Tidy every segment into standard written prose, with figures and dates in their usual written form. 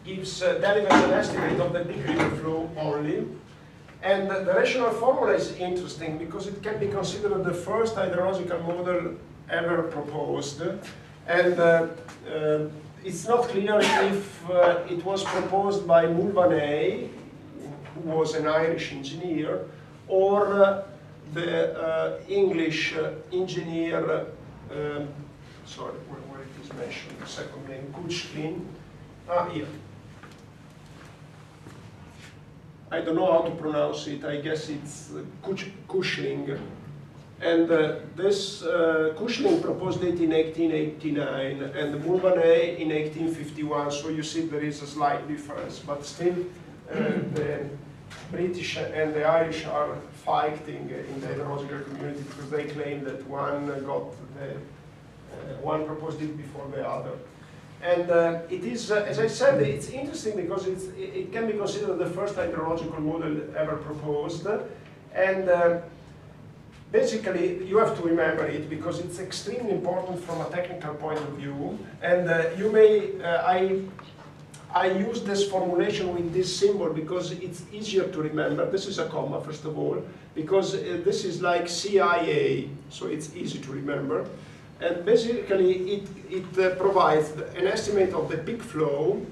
delivers an estimate of the peak river flow only. And the rational formula is interesting because it can be considered the first hydrological model ever proposed. And it's not clear if it was proposed by Mulvaney, who was an Irish engineer, or the English engineer, sorry, where it is mentioned, the second name, Kuchlin. Here. I don't know how to pronounce it. I guess it's Kuchling. And this Kuchling proposed it in 1889 and Mulvaney in 1851. So you see there is a slight difference. But still, the British and the Irish are fighting in the hydrological community because they claim that one proposed it before the other. And it is, as I said, it's interesting because it can be considered the first hydrological model ever proposed. And basically, you have to remember it because it's extremely important from a technical point of view. And you may, I use this formulation with this symbol because it's easier to remember. This is a comma, first of all, because this is like CIA, so it's easy to remember. And basically, it provides an estimate of the peak flow.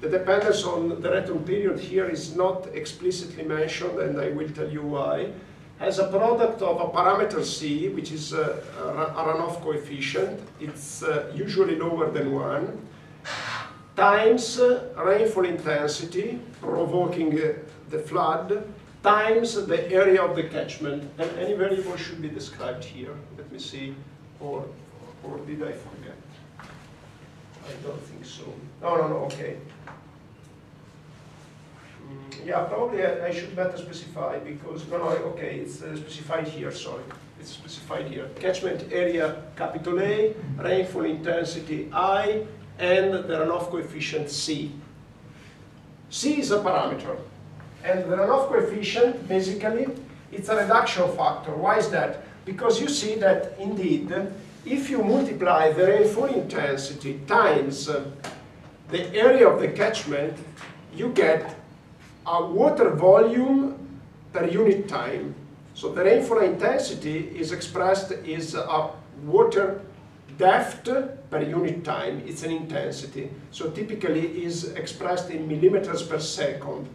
The dependence on the return period here is not explicitly mentioned, and I will tell you why. Has a product of a parameter C, which is a runoff coefficient. It's usually lower than 1, times rainfall intensity, provoking the flood, times the area of the catchment. And any variable should be described here. Let me see. Or did I forget? I don't think so. No, okay. Yeah, probably I should better specify because, okay, it's specified here, sorry. It's specified here. Catchment area, capital A, rainfall intensity I, and the runoff coefficient C. C is a parameter. And the runoff coefficient, basically, it's a reduction factor. Why is that? Because you see that, indeed, if you multiply the rainfall intensity times the area of the catchment, you get a water volume per unit time. So the rainfall intensity is expressed as a water depth per unit time. It's an intensity. So typically is expressed in millimeters per second.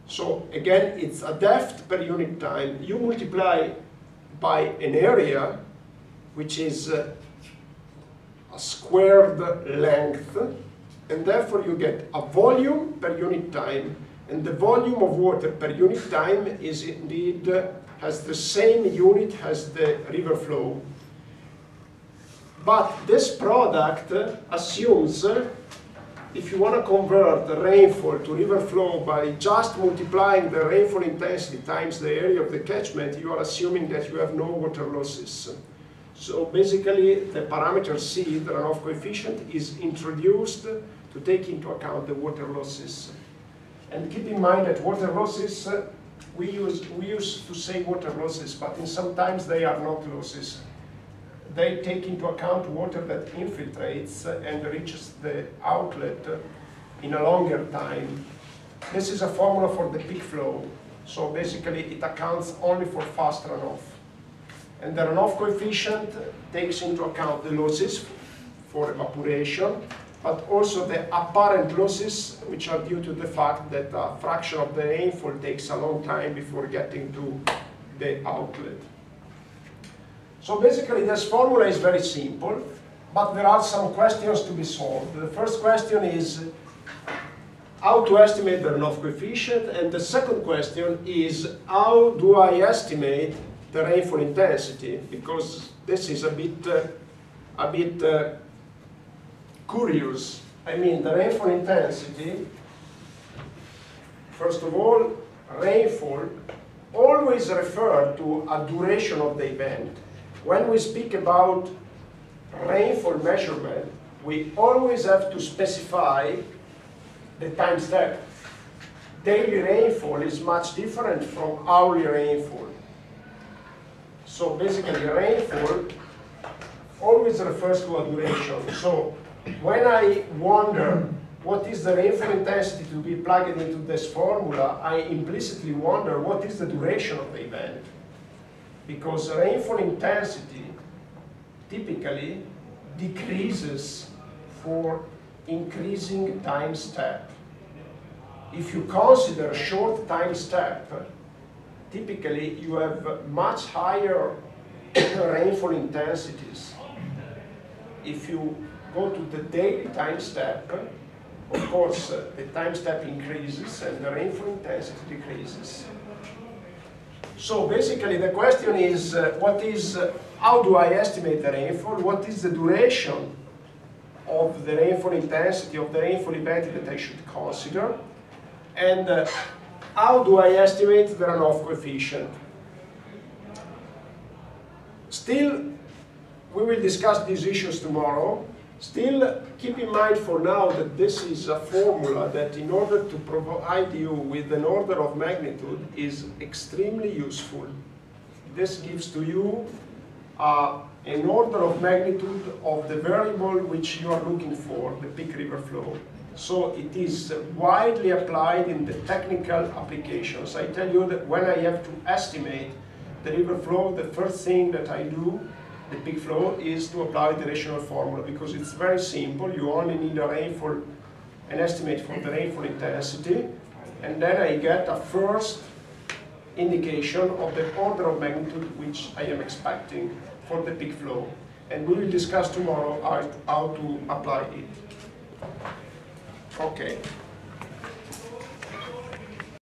So again, it's a depth per unit time. You multiply by an area, which is a squared length, and therefore you get a volume per unit time. And the volume of water per unit time is indeed, has the same unit as the river flow. But this product assumes, if you want to convert the rainfall to river flow by just multiplying the rainfall intensity times the area of the catchment, you are assuming that you have no water losses. So basically, the parameter C, the runoff coefficient, is introduced to take into account the water losses. And keep in mind that water losses, we used to say water losses, but sometimes they are not losses. They take into account water that infiltrates and reaches the outlet in a longer time. This is a formula for the peak flow. So basically, it accounts only for fast runoff. And the runoff coefficient takes into account the losses for evaporation, but also the apparent losses, which are due to the fact that a fraction of the rainfall takes a long time before getting to the outlet. So basically, this formula is very simple, but there are some questions to be solved. The first question is how to estimate the runoff coefficient, and the second question is how do I estimate the rainfall intensity, because this is a bit curious. I mean, the rainfall intensity, first of all, rainfall always refer to a duration of the event. When we speak about rainfall measurement, we always have to specify the time step. Daily rainfall is much different from hourly rainfall. So basically, rainfall always refers to a duration. So when I wonder what is the rainfall intensity to be plugged into this formula, I implicitly wonder what is the duration of the event. Because rainfall intensity typically decreases for increasing time step. If you consider a short time step, typically you have much higher rainfall intensities. If you go to the daily time step, of course, the time step increases and the rainfall intensity decreases. So basically the question is, how do I estimate the rainfall? What is the duration of the rainfall intensity of the rainfall event that I should consider? And how do I estimate the runoff coefficient? Still, we will discuss these issues tomorrow. Still, keep in mind for now that this is a formula that, in order to provide you with an order of magnitude, is extremely useful. This gives to you an order of magnitude of the variable which you are looking for, the peak river flow. So it is widely applied in the technical applications. I tell you that when I have to estimate the river flow, the first thing that I do, the peak flow, is to apply the rational formula, because it's very simple. You only need an estimate for the rainfall intensity, and then I get a first indication of the order of magnitude which I am expecting for the peak flow. And we will discuss tomorrow how to apply it. Okay.